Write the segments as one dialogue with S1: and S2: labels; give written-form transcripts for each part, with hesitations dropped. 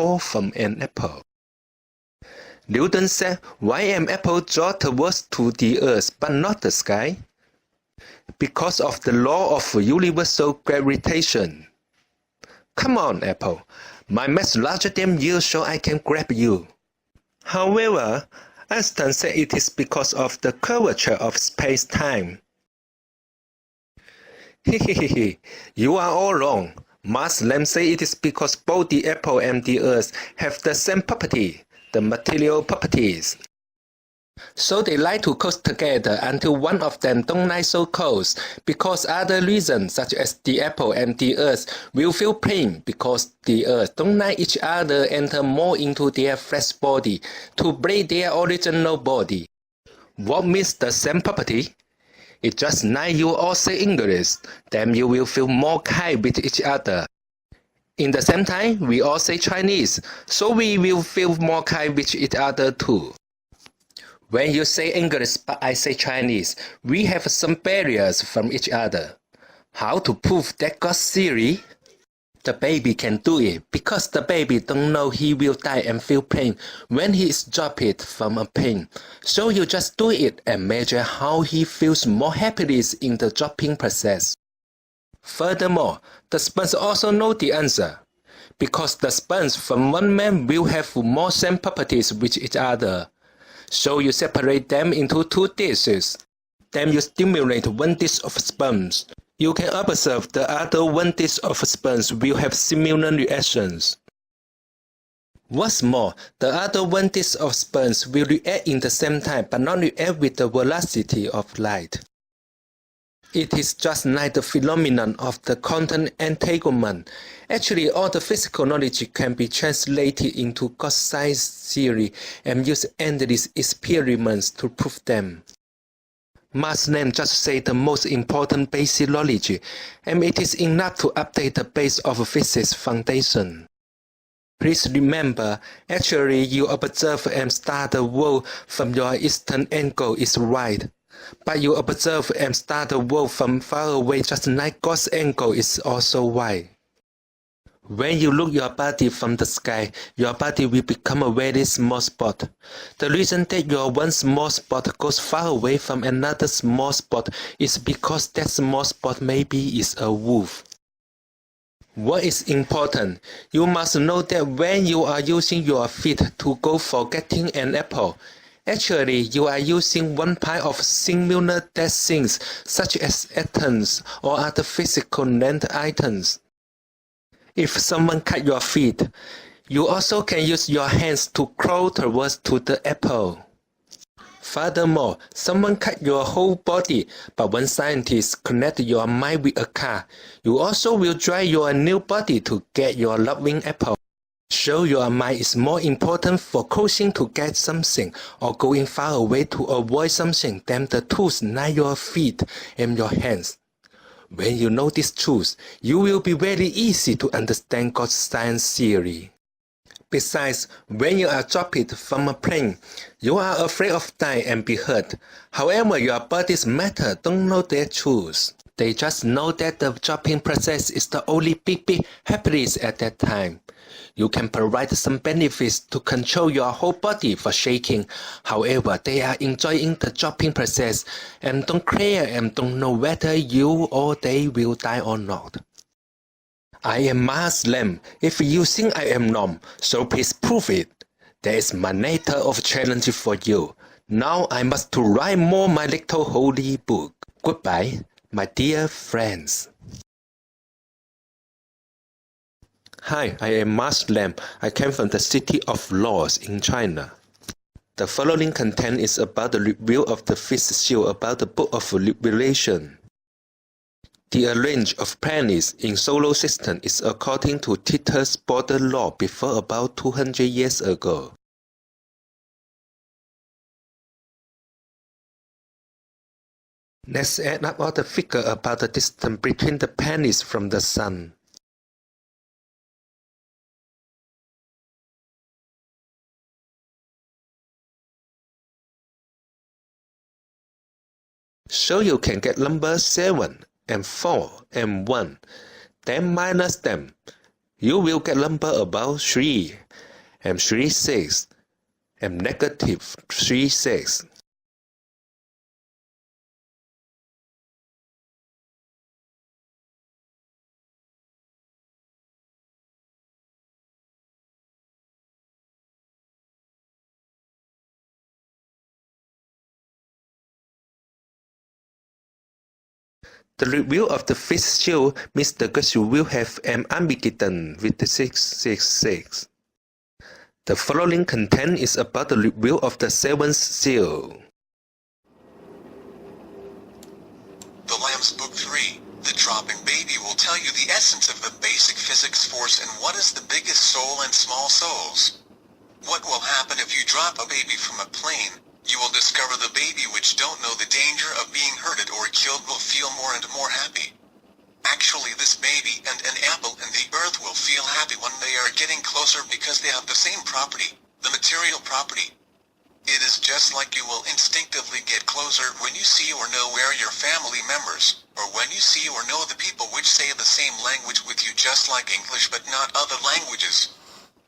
S1: fall from an apple. Newton said, "Why an apple draws towards to the earth but not the sky?" Because of the law of universal gravitation. Come on, apple. My mass larger than you, so I can grab you. However, Einstein said it is because of the curvature of space-time. Hehehe, you are all wrong. Marslam said it is because both the apple and the earth have the same property, the material properties. So they like to coast together until one of them don't like so close, because other reasons such as the apple and the earth will feel pain because the earth don't like each other enter more into their flesh body to break their original body. What means the same property? It just like you all say English, then you will feel more kind with each other. In the same time, we all say Chinese, so we will feel more kind with each other too. When you say English but I say Chinese, we have some barriers from each other. How to prove that God's theory? The baby can do it because the baby don't know he will die and feel pain when he is dropped from a plane. So you just do it and measure how he feels more happiness in the dropping process. Furthermore, the sperms also know the answer, because the sperms from one man will have more same properties with each other. So you separate them into two dishes. Then you stimulate one dish of sperms. You can observe the other one dish of sperms will have similar reactions. What's more, the other one dish of sperms will react in the same time but not react with the velocity of light. It is just like the phenomenon of the quantum entanglement. Actually, all the physical knowledge can be translated into God's science theory and use endless experiments to prove them. Marslam just said the most important basic knowledge, and it is enough to update the base of physics foundation. Please remember, actually you observe and start the world from your eastern angle is right. But you observe and start the world from far away just like God's angle is also right. When you look your body from the sky, your body will become a very small spot. The reason that your one small spot goes far away from another small spot is because that small spot maybe is a wolf. What is important? You must know that when you are using your feet to go for getting an apple, actually, you are using one part of similar dead things such as atoms or other physical length items. If someone cut your feet, you also can use your hands to crawl towards to the apple. Furthermore, someone cut your whole body, but when scientists connect your mind with a car, you also will drive your new body to get your loving apple. So your mind is more important for closing to get something or going far away to avoid something than the tools like your feet and your hands. When you know this truth, you will be very easy to understand God's science theory. Besides, when you are dropped from a plane, you are afraid of dying and be hurt. However, your body's matter don't know their truth. They just know that the dropping process is the only big happiness at that time. You can provide some benefits to control your whole body for shaking. However, they are enjoying the dropping process and don't care and don't know whether you or they will die or not. I am Marslam. If you think I am wrong, so please prove it. There is my letter of challenge for you. Now I must to write more my little holy book. Goodbye, my dear friends. Hi, I am Marslam. I came from the city of Laos in China. The following content is about the review of the fifth seal about the Book of Revelation. The arrange of planets in solar system is according to Titus border law before about 200 years ago. Let's add up all the figures about the distance between the planets from the Sun. So you can get numbers 7 and 4 and 1, then minus them. you will get number about 3, and 36, and negative 36. The review of the fifth seal means the question will have an Armageddon with the 666. The following content is about the review of the seventh seal.
S2: The Lamb's Book 3, The Dropping Baby, will tell you the essence of the basic physics force and what is the biggest soul and small souls. What will happen if you drop a baby from a plane? You will discover the baby which don't know the danger of being hurted or killed will feel more and more happy. Actually, this baby and an apple and the earth will feel happy when they are getting closer because they have the same property, the material property. It is just like you will instinctively get closer when you see or know where your family members, or when you see or know the people which say the same language with you just like English but not other languages.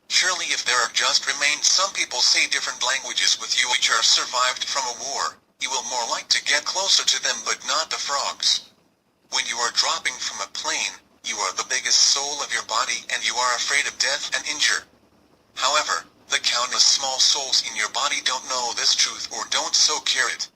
S2: Surely if there are just remained some people say different languages with you which are survived from a war, you will more like to get closer to them but not the frogs. When you are dropping from a plane, you are the biggest soul of your body and you are afraid of death and injury. However, the countless small souls in your body don't know this truth or don't so care it.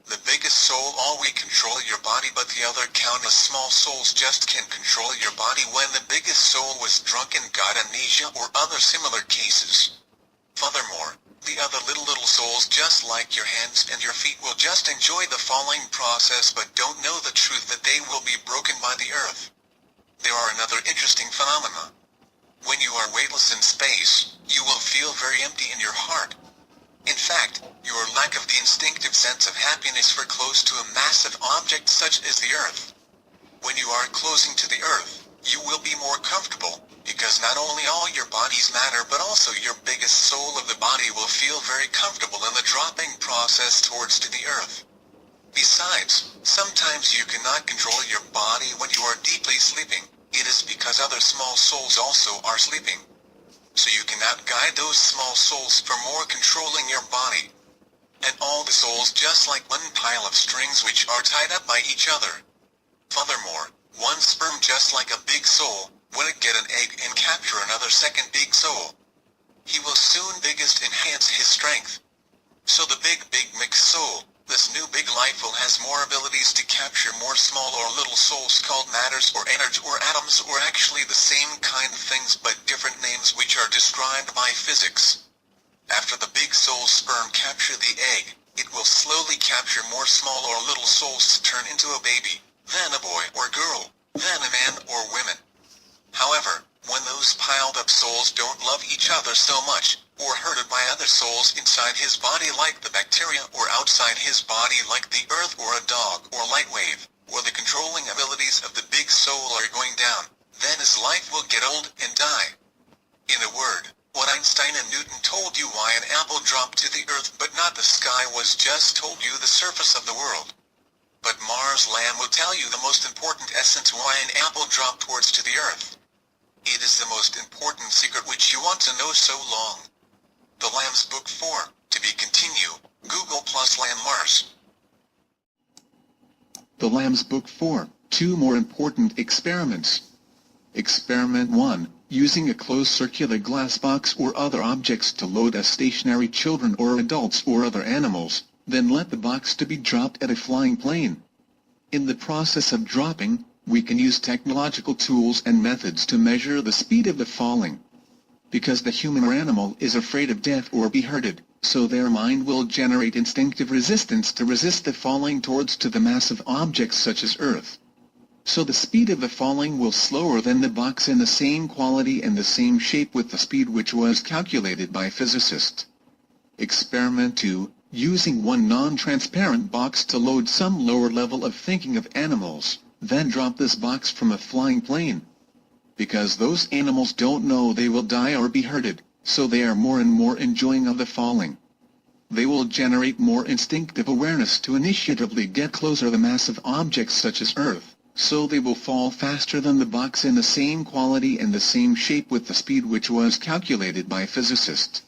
S2: The biggest soul always control your body but the other countless small souls just can control your body when the biggest soul was drunk and got amnesia or other similar cases. Furthermore, the other little souls just like your hands and your feet will just enjoy the falling process but don't know the truth that they will be broken by the earth. There are another interesting phenomena. When you are weightless in space, you will feel very empty in your heart. In fact, your lack of the instinctive sense of happiness for close to a massive object such as the earth. When you are closing to the earth, you will be more comfortable, because not only all your bodies matter but also your biggest soul of the body will feel very comfortable in the dropping process towards to the earth. Besides, sometimes you cannot control your body when you are deeply sleeping. It is because other small souls also are sleeping. So you cannot guide those small souls for more controlling your body. And all the souls just like one pile of strings which are tied up by each other. Furthermore, one sperm just like a big soul, when it get an egg and capture another second big soul, he will soon biggest enhance his strength. So the big mixed soul, this new big life will has more abilities to capture more small or little souls called matters or energy or atoms or actually the same kind of things but different names which are described by physics. After the big soul sperm capture the egg, it will slowly capture more small or little souls to turn into a baby, then a boy or girl, then a man or women. However, when those piled up souls don't love each other so much, or hurted by other souls inside his body like the bacteria or outside his body like the earth or a dog or light wave, or the controlling abilities of the big soul are going down, then his life will get old and die. In a word, what Einstein and Newton told you why an apple dropped to the earth but not the sky was just told you the surface of the world. But Marslam will tell you the most important essence why an apple dropped towards to the earth. It is the most important secret which you want to know so long. The Lamb's Book 4, to be continued, Google + Lamb Mars.
S3: The Lamb's Book 4, 2 more important experiments. Experiment 1, using a closed circular glass box or other objects to load as stationary children or adults or other animals, then let the box to be dropped at a flying plane. In the process of dropping, we can use technological tools and methods to measure the speed of the falling. Because the human or animal is afraid of death or be hurted, so their mind will generate instinctive resistance to resist the falling towards to the massive objects such as Earth. So the speed of the falling will slower than the box in the same quality and the same shape with the speed which was calculated by physicists. Experiment 2, using one non-transparent box to load some lower level of thinking of animals, then drop this box from a flying plane. Because those animals don't know they will die or be hurted, so they are more and more enjoying of the falling. They will generate more instinctive awareness to initiatively get closer to massive objects such as Earth, so they will fall faster than the box in the same quality and the same shape with the speed which was calculated by physicists.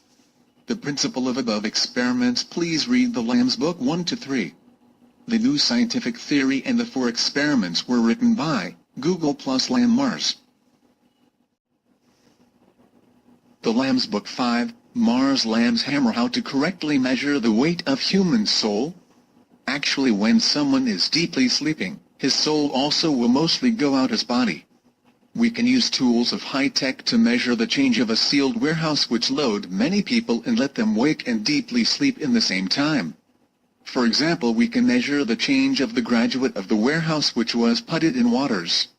S3: The principle of above experiments. Please read the Lamb's Book 1 to 3. The new scientific theory and the 4 experiments were written by Google plus Lamb Mars. The Lamb's Book 5, Marslamb's hammer. How to correctly measure the weight of human soul. Actually, when someone is deeply sleeping, his soul also will mostly go out his body. We can use tools of high-tech to measure the change of a sealed warehouse which load many people and let them wake and deeply sleep in the same time. For example, we can measure the change of the graduate of the warehouse which was putted in waters.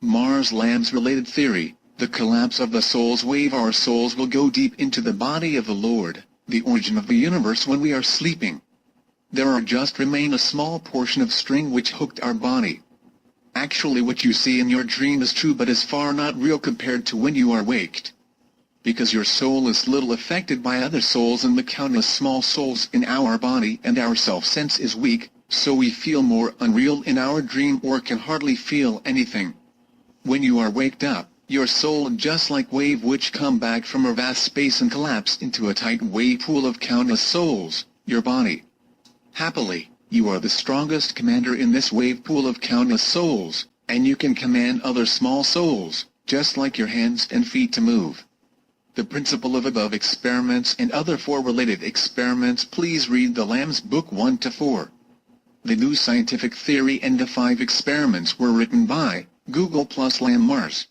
S3: Marslamb's related theory, the collapse of the soul's wave. Our souls will go deep into the body of the Lord, the origin of the universe, when we are sleeping. There are just remain a small portion of string which hooked our body. Actually, what you see in your dream is true but is far not real compared to when you are waked. Because your soul is little affected by other souls and the countless small souls in our body, and our self-sense is weak, so we feel more unreal in our dream or can hardly feel anything. When you are waked up, your soul, just like wave which come back from a vast space and collapse into a tight wave pool of countless souls, your body. Happily, you are the strongest commander in this wave pool of countless souls, and you can command other small souls, just like your hands and feet, to move. The principle of above experiments and other 4 related experiments. Please read the Lamb's Book 1 to 4. The new scientific theory and the 5 experiments were written by Google plus Lamb Mars.